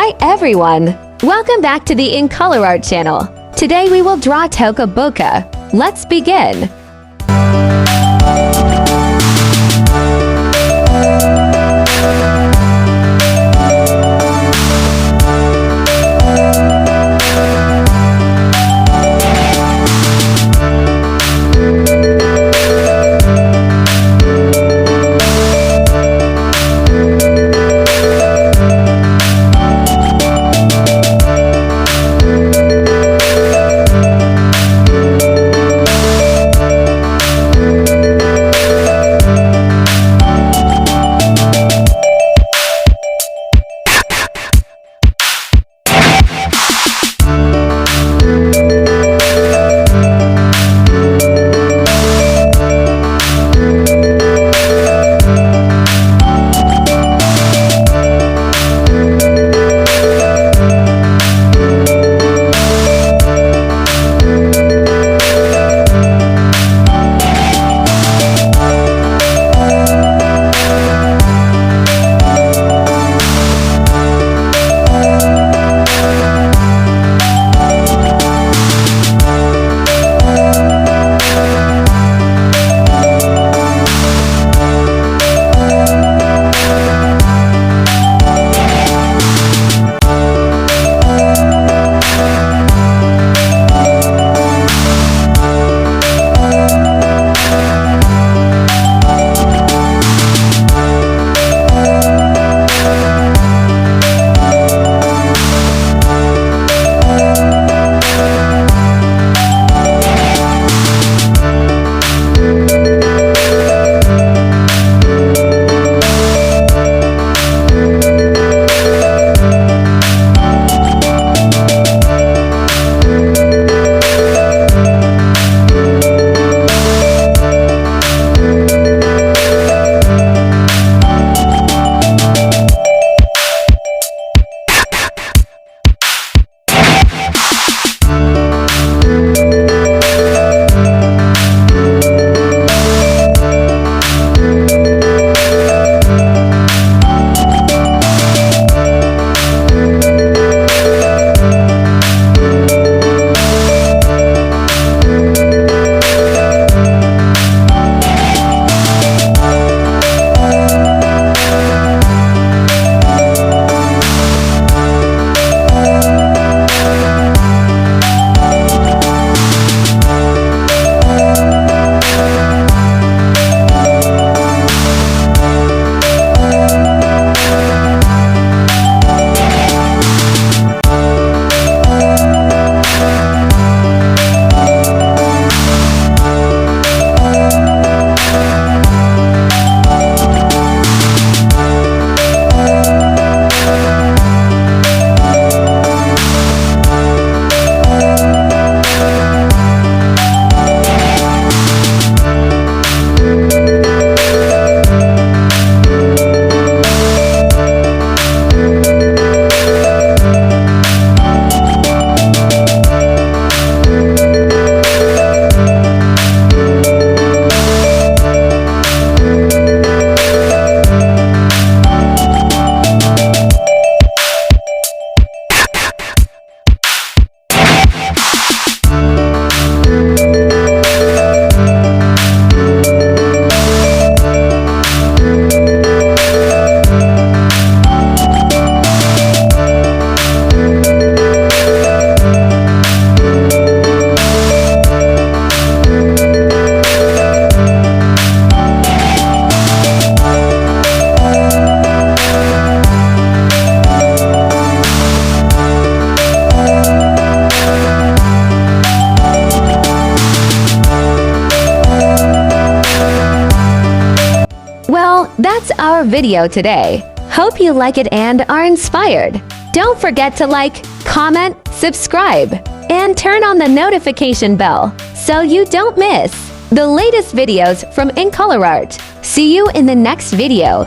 Hi everyone! Welcome back to the In Color Art channel. Today we will draw Tocaboca. Let's begin. That's our video today. Hope you like it and are inspired. Don't forget to like, comment, subscribe, and turn on the notification bell so you don't miss the latest videos from In Color Art. See you in the next video.